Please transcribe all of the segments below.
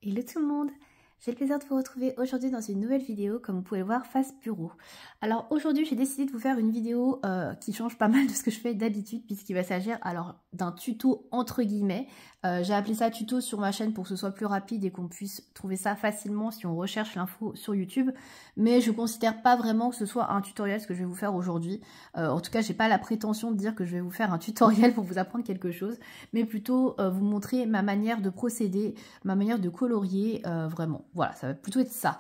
Hello tout le monde, j'ai le plaisir de vous retrouver aujourd'hui dans une nouvelle vidéo comme vous pouvez le voir face bureau. Alors aujourd'hui j'ai décidé de vous faire une vidéo qui change pas mal de ce que je fais d'habitude puisqu'il va s'agir alors d'un tuto entre guillemets. J'ai appelé ça tuto sur ma chaîne pour que ce soit plus rapide et qu'on puisse trouver ça facilement si on recherche l'info sur YouTube. Mais je considère pas vraiment que ce soit un tutoriel ce que je vais vous faire aujourd'hui. En tout cas j'ai pas la prétention de dire que je vais vous faire un tutoriel pour vous apprendre quelque chose, mais plutôt vous montrer ma manière de procéder, ma manière de colorier vraiment. Voilà, ça va plutôt être ça.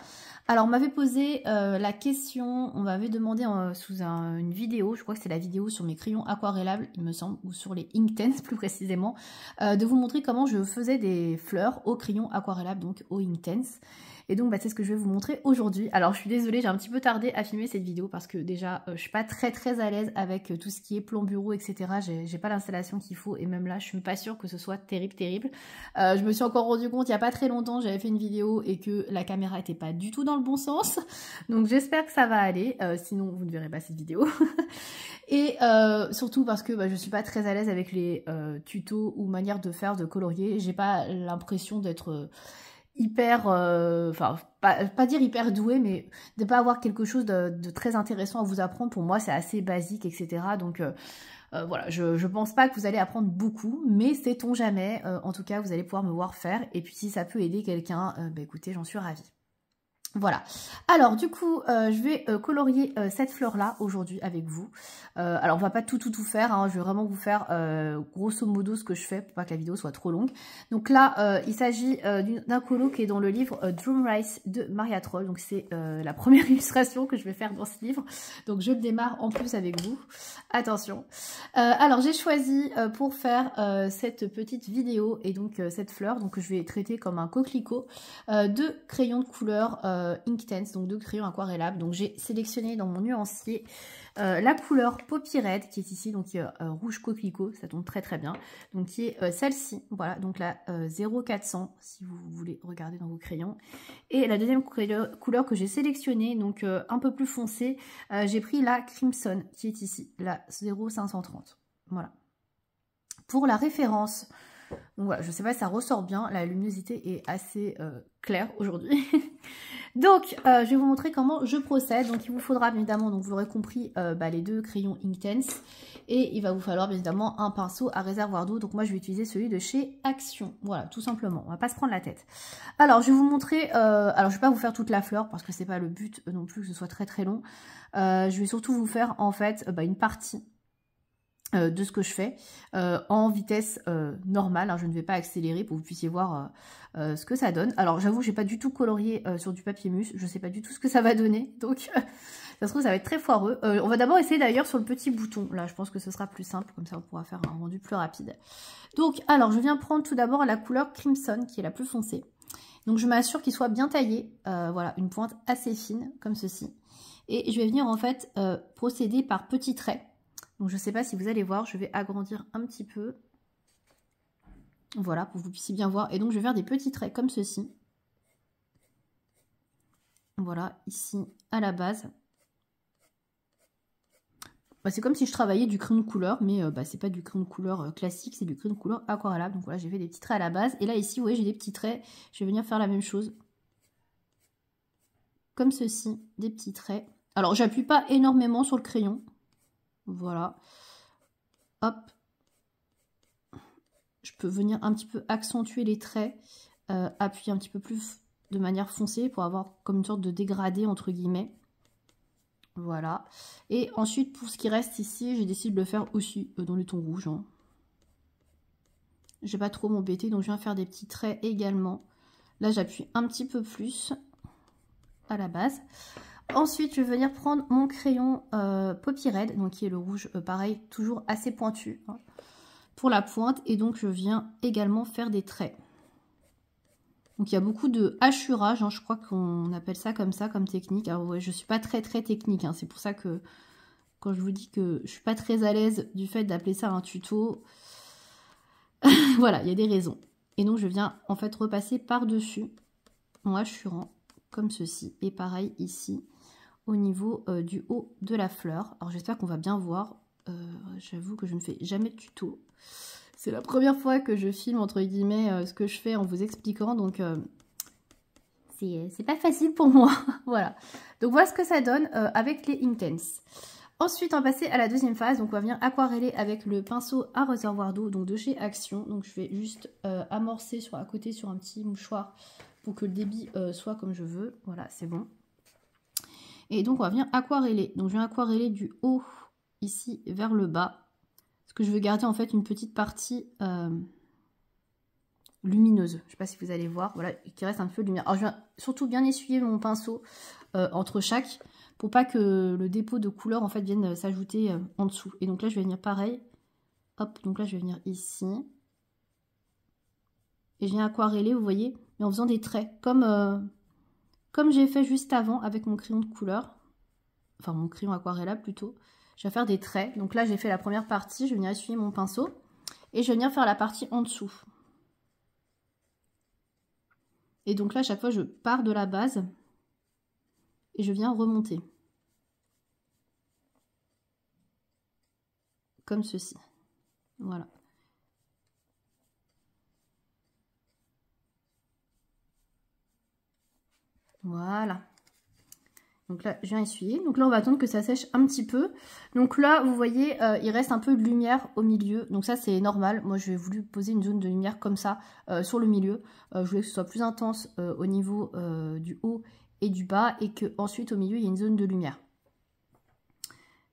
Alors on m'avait posé la question, on m'avait demandé sous une vidéo, je crois que c'est la vidéo sur mes crayons aquarellables, il me semble, ou sur les Inktense plus précisément, de vous montrer comment je faisais des fleurs au crayon aquarellable, donc au Inktense. Et donc c'est ce que je vais vous montrer aujourd'hui. Alors je suis désolée, j'ai un petit peu tardé à filmer cette vidéo parce que déjà je suis pas très à l'aise avec tout ce qui est plan bureau, etc. J'ai pas l'installation qu'il faut et même là je suis pas sûre que ce soit terrible. Je me suis encore rendu compte il y a pas très longtemps, j'avais fait une vidéo et que la caméra était pas du tout dans le bon sens. Donc j'espère que ça va aller, sinon vous ne verrez pas cette vidéo. Et surtout parce que je suis pas très à l'aise avec les tutos ou manières de faire, de colorier. J'ai pas l'impression d'être hyper, enfin pas dire hyper douée, mais de pas avoir quelque chose de très intéressant à vous apprendre. Pour moi c'est assez basique, etc. Donc voilà, je pense pas que vous allez apprendre beaucoup, mais sait-on jamais, en tout cas vous allez pouvoir me voir faire, et puis si ça peut aider quelqu'un, écoutez, j'en suis ravie. Voilà, alors du coup je vais colorier cette fleur là aujourd'hui avec vous. Alors on va pas tout faire, hein. Je vais vraiment vous faire grosso modo ce que je fais pour pas que la vidéo soit trop longue. Donc là il s'agit d'un colo qui est dans le livre Drum Rice de Maria Troll. Donc c'est la première illustration que je vais faire dans ce livre. Donc je le démarre en plus avec vous. Attention. Alors j'ai choisi pour faire cette petite vidéo et donc cette fleur, donc que je vais traiter comme un coquelicot, de crayons de couleur Inktense, donc de crayons aquarellables. Donc j'ai sélectionné dans mon nuancier la couleur Poppy Red qui est ici, donc rouge coquelicot, ça tombe très bien, donc qui est celle-ci, voilà, donc la 0400 si vous voulez regarder dans vos crayons. Et la deuxième couleur que j'ai sélectionnée, donc un peu plus foncée, j'ai pris la Crimson qui est ici, la 0530, voilà. Pour la référence, donc voilà, je sais pas si ça ressort bien, la luminosité est assez claire aujourd'hui. Donc, je vais vous montrer comment je procède. Donc, il vous faudra bien évidemment, donc vous l'aurez compris, les deux crayons Inktense. Et il va vous falloir bien évidemment un pinceau à réservoir d'eau. Donc, moi, je vais utiliser celui de chez Action. Voilà, tout simplement. On va pas se prendre la tête. Alors, je vais vous montrer... alors, je vais pas vous faire toute la fleur parce que c'est pas le but non plus que ce soit très long. Je vais surtout vous faire, en fait, une partie de ce que je fais en vitesse normale, hein. Je ne vais pas accélérer pour que vous puissiez voir ce que ça donne. Alors j'avoue j'ai pas du tout colorié sur du papier mousse, je sais pas du tout ce que ça va donner, donc ça se trouve ça va être très foireux. On va d'abord essayer d'ailleurs sur le petit bouton, là je pense que ce sera plus simple, comme ça on pourra faire un rendu plus rapide. Donc alors je viens prendre tout d'abord la couleur Crimson qui est la plus foncée. Donc je m'assure qu'il soit bien taillé, voilà, une pointe assez fine comme ceci. Et je vais venir en fait procéder par petits traits. Donc je ne sais pas si vous allez voir, je vais agrandir un petit peu. Voilà, pour que vous puissiez bien voir. Et donc je vais faire des petits traits comme ceci. Voilà, ici à la base. C'est comme si je travaillais du crayon de couleur, mais c'est pas du crayon de couleur classique, c'est du crayon de couleur aquarellable. Donc voilà, j'ai fait des petits traits à la base. Et là ici, vous voyez, j'ai des petits traits. Je vais venir faire la même chose. Comme ceci, des petits traits. Alors j'appuie pas énormément sur le crayon. Voilà. Hop. Je peux venir un petit peu accentuer les traits, appuyer un petit peu plus de manière foncée pour avoir comme une sorte de dégradé entre guillemets. Voilà. Et ensuite pour ce qui reste ici, j'ai décidé de le faire aussi dans le ton rouge, hein. Je vais pas trop m'embêter, donc je viens faire des petits traits également. Là j'appuie un petit peu plus à la base. Ensuite, je vais venir prendre mon crayon Poppy Red, donc qui est le rouge, pareil, toujours assez pointu, hein, pour la pointe. Et donc, je viens également faire des traits. Donc, il y a beaucoup de hachurage, hein, je crois qu'on appelle ça comme technique. Alors, ouais, je suis pas très technique, hein, c'est pour ça que quand je vous dis que je suis pas très à l'aise du fait d'appeler ça un tuto, voilà, il y a des raisons. Et donc, je viens en fait repasser par-dessus en hachurant, comme ceci. Et pareil ici, au niveau du haut de la fleur. Alors j'espère qu'on va bien voir. J'avoue que je ne fais jamais de tuto. C'est la première fois que je filme entre guillemets ce que je fais en vous expliquant. Donc c'est pas facile pour moi. Voilà. Donc voilà ce que ça donne avec les Inktense. Ensuite, on va passer à la deuxième phase. Donc on va venir aquareller avec le pinceau à réservoir d'eau, donc de chez Action. Donc je vais juste amorcer à côté sur un petit mouchoir pour que le débit soit comme je veux. Voilà, c'est bon. Et donc on va venir aquareller. Donc je viens aquareller du haut ici vers le bas. Parce que je veux garder en fait une petite partie lumineuse. Je ne sais pas si vous allez voir. Voilà, qui reste un peu de lumière. Alors je viens surtout bien essuyer mon pinceau entre chaque, pour pas que le dépôt de couleur en fait vienne s'ajouter en dessous. Et donc là je vais venir pareil. Hop, donc là je vais venir ici. Et je viens aquareller, vous voyez, mais en faisant des traits. Comme j'ai fait juste avant avec mon crayon de couleur. Enfin mon crayon aquarellable plutôt. Je vais faire des traits. Donc là j'ai fait la première partie, je vais venir essuyer mon pinceau. Et je vais venir faire la partie en dessous. Et donc là à chaque fois je pars de la base. Et je viens remonter. Comme ceci. Voilà. Voilà. Donc là, je viens essuyer. Donc là, on va attendre que ça sèche un petit peu. Donc là, vous voyez, il reste un peu de lumière au milieu. Donc ça, c'est normal. Moi, je vais voulu poser une zone de lumière comme ça sur le milieu. Je voulais que ce soit plus intense au niveau du haut et du bas. Et qu'ensuite, au milieu, il y a une zone de lumière.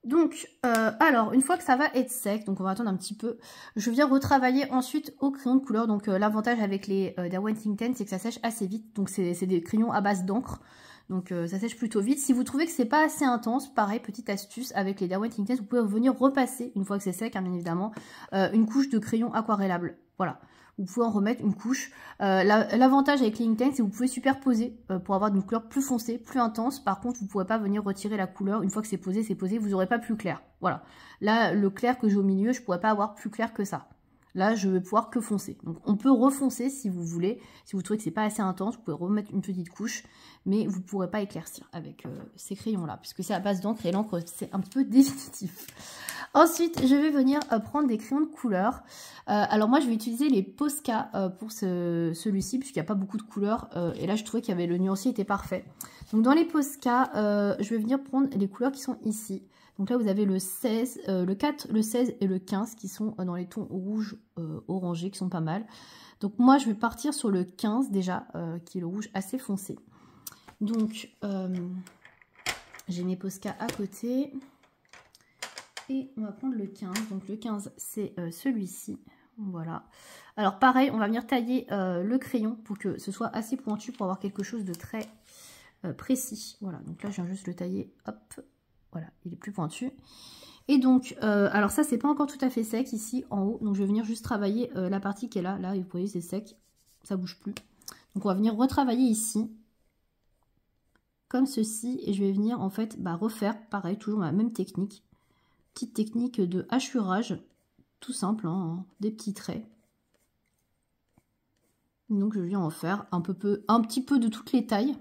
Donc, alors, une fois que ça va être sec, donc on va attendre un petit peu, je viens retravailler ensuite au crayon de couleur. Donc, l'avantage avec les Derwent Inktense, c'est que ça sèche assez vite. Donc, c'est des crayons à base d'encre. Donc, ça sèche plutôt vite. Si vous trouvez que c'est pas assez intense, pareil, petite astuce, avec les Derwent Inktense, vous pouvez venir repasser, une fois que c'est sec, hein, bien évidemment, une couche de crayon aquarellable. Voilà. Vous pouvez en remettre une couche. L'avantage avec les Inktense, c'est que vous pouvez superposer pour avoir une couleur plus foncée, plus intense. Par contre, vous ne pourrez pas venir retirer la couleur. Une fois que c'est posé, vous n'aurez pas plus clair. Voilà. Là, le clair que j'ai au milieu, je ne pourrais pas avoir plus clair que ça. Là, je vais pouvoir que foncer. Donc, on peut refoncer si vous voulez. Si vous trouvez que c'est pas assez intense, vous pouvez remettre une petite couche. Mais vous ne pourrez pas éclaircir avec ces crayons-là. Puisque c'est à base d'encre et l'encre, c'est un peu définitif. Ensuite, je vais venir prendre des crayons de couleur. Alors moi, je vais utiliser les Posca pour celui-ci, puisqu'il n'y a pas beaucoup de couleurs. Et là, je trouvais qu'il y avait le nuancier était parfait. Donc dans les Posca, je vais venir prendre les couleurs qui sont ici. Donc là, vous avez le 16, le 4, le 16 et le 15 qui sont dans les tons rouge orangés, qui sont pas mal. Donc moi, je vais partir sur le 15 déjà, qui est le rouge assez foncé. Donc, j'ai mes Posca à côté. Et on va prendre le 15. Donc le 15, c'est celui-ci. Voilà. Alors pareil, on va venir tailler le crayon pour que ce soit assez pointu pour avoir quelque chose de très précis. Voilà. Donc là, je viens juste le tailler. Hop. Voilà. Il est plus pointu. Et donc, alors ça, c'est pas encore tout à fait sec ici en haut. Donc je vais venir juste travailler la partie qui est là. Là, vous voyez, c'est sec. Ça bouge plus. Donc on va venir retravailler ici. Comme ceci. Et je vais venir en fait refaire pareil, toujours la même technique. Petite technique de hachurage, tout simple, hein, des petits traits. Donc je viens en faire un petit peu de toutes les tailles.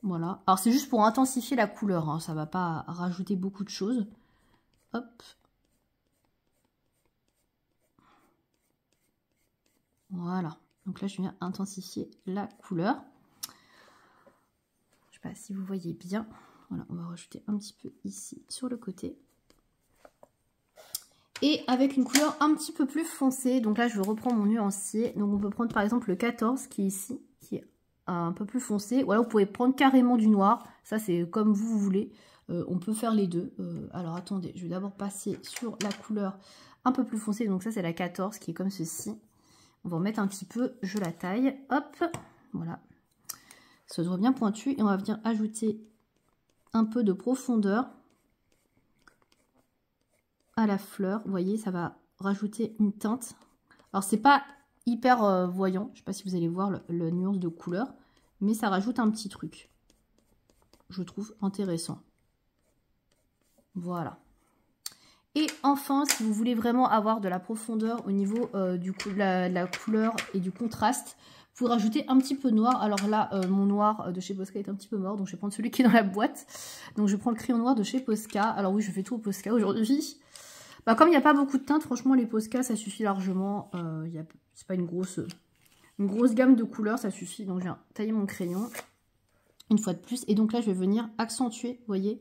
Voilà. Alors c'est juste pour intensifier la couleur, hein, ça va pas rajouter beaucoup de choses. Hop. Voilà. Donc là je viens intensifier la couleur. Je sais pas si vous voyez bien. Voilà, on va rajouter un petit peu ici sur le côté. Et avec une couleur un petit peu plus foncée. Donc là, je reprends mon nuancier. Donc on peut prendre par exemple le 14 qui est ici, qui est un peu plus foncé. Ou alors vous pouvez prendre carrément du noir. Ça, c'est comme vous voulez. On peut faire les deux. Alors attendez, je vais d'abord passer sur la couleur un peu plus foncée. Donc ça, c'est la 14 qui est comme ceci. On va en mettre un petit peu. Je la taille. Hop, voilà. Ça doit bien pointu. Et on va venir ajouter un peu de profondeur à la fleur. Vous voyez, ça va rajouter une teinte. Alors c'est pas hyper voyant, je sais pas si vous allez voir le nuance de couleur, mais ça rajoute un petit truc, je trouve intéressant. Voilà. Et enfin, si vous voulez vraiment avoir de la profondeur au niveau de la couleur et du contraste, vous pouvez rajouter un petit peu de noir. Alors là, mon noir de chez Posca est un petit peu mort, donc je vais prendre celui qui est dans la boîte. Donc je prends le crayon noir de chez Posca. Alors oui, je fais tout au Posca aujourd'hui. Comme il n'y a pas beaucoup de teintes, franchement, les Posca, ça suffit largement. C'est pas une grosse une grosse gamme de couleurs, ça suffit. Donc, je viens tailler mon crayon une fois de plus. Et donc là, je vais venir accentuer, vous voyez,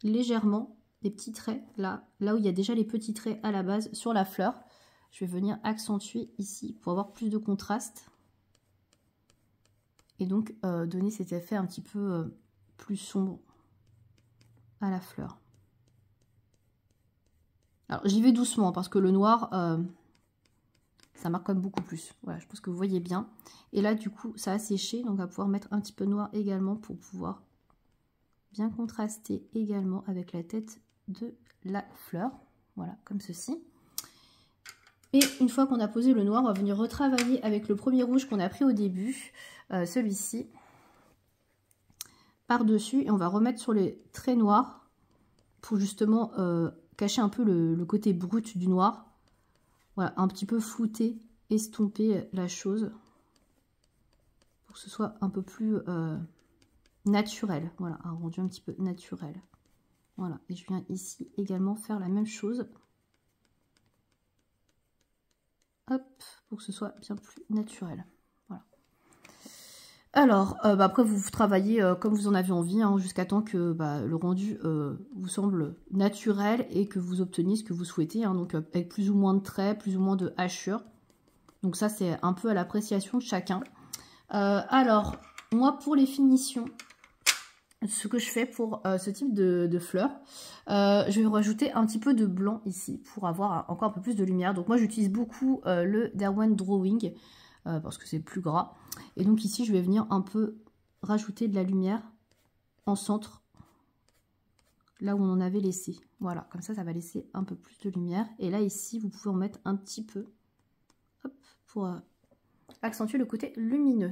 légèrement les petits traits, là où il y a déjà les petits traits à la base sur la fleur. Je vais venir accentuer ici pour avoir plus de contraste. Et donc, donner cet effet un petit peu plus sombre à la fleur. Alors, j'y vais doucement parce que le noir, ça marque quand même beaucoup plus. Voilà, je pense que vous voyez bien. Et là, du coup, ça a séché. Donc, on va pouvoir mettre un petit peu noir également pour pouvoir bien contraster également avec la tête de la fleur. Voilà, comme ceci. Et une fois qu'on a posé le noir, on va venir retravailler avec le premier rouge qu'on a pris au début, celui-ci, par-dessus. Et on va remettre sur les traits noirs pour justement cacher un peu le côté brut du noir. Voilà, un petit peu flouter, estomper la chose pour que ce soit un peu plus naturel. Voilà, un rendu un petit peu naturel. Voilà, et je viens ici également faire la même chose. Hop, pour que ce soit bien plus naturel. Voilà. Alors, après, vous travaillez comme vous en avez envie, hein, jusqu'à temps que le rendu vous semble naturel et que vous obteniez ce que vous souhaitez. Hein, donc, avec plus ou moins de traits, plus ou moins de hachures. Donc, ça, c'est un peu à l'appréciation de chacun. Alors, moi, pour les finitions, ce que je fais pour ce type de fleurs, je vais rajouter un petit peu de blanc ici pour avoir encore un peu plus de lumière. Donc moi j'utilise beaucoup le Derwent Drawing parce que c'est plus gras. Et donc ici je vais venir un peu rajouter de la lumière en centre, là où on en avait laissé. Voilà, comme ça va laisser un peu plus de lumière. Et là ici vous pouvez en mettre un petit peu, hop, pour accentuer le côté lumineux.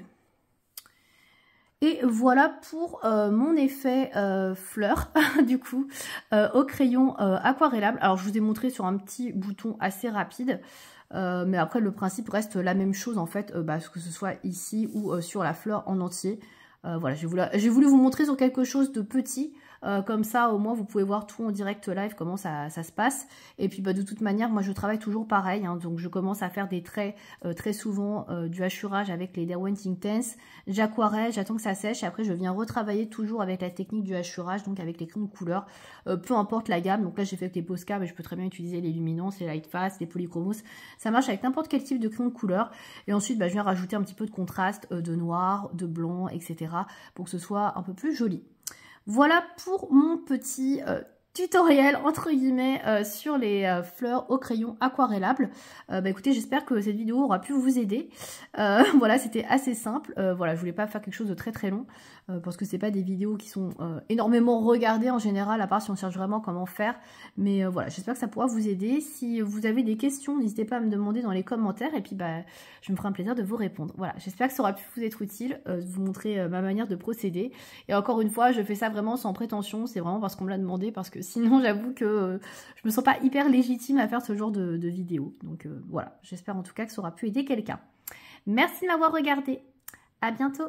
Et voilà pour mon effet fleur, du coup, au crayon aquarellable. Alors, je vous ai montré sur un petit bouton assez rapide, mais après, le principe reste la même chose, en fait, que ce soit ici ou sur la fleur en entier. Voilà, j'ai voulu vous montrer sur quelque chose de petit, comme ça, au moins, vous pouvez voir tout en direct live, comment ça se passe. Et puis, de toute manière, moi, je travaille toujours pareil, hein, donc je commence à faire des traits très souvent, du hachurage avec les Derwent Intense. J'aquarelle, j'attends que ça sèche, et après, je viens retravailler toujours avec la technique du hachurage, donc avec les crayons de couleur, peu importe la gamme. Donc là, j'ai fait avec les Posca, mais je peux très bien utiliser les Luminance, les Lightfast, les Polychromos. Ça marche avec n'importe quel type de crayon de couleur. Et ensuite, je viens rajouter un petit peu de contraste, de noir, de blanc, etc. pour que ce soit un peu plus joli. Voilà pour mon petit tutoriel entre guillemets sur les fleurs au crayon aquarellable. Écoutez, j'espère que cette vidéo aura pu vous aider. Voilà, c'était assez simple. Voilà, je voulais pas faire quelque chose de très très long parce que c'est pas des vidéos qui sont énormément regardées en général, à part si on cherche vraiment comment faire. Mais voilà, j'espère que ça pourra vous aider. Si vous avez des questions, n'hésitez pas à me demander dans les commentaires et puis je me ferai un plaisir de vous répondre. Voilà, j'espère que ça aura pu vous être utile, de vous montrer ma manière de procéder. Et encore une fois, je fais ça vraiment sans prétention, c'est vraiment parce qu'on me l'a demandé, parce que sinon j'avoue que je me sens pas hyper légitime à faire ce genre de vidéo. Donc voilà, j'espère en tout cas que ça aura pu aider quelqu'un. Merci de m'avoir regardé, à bientôt.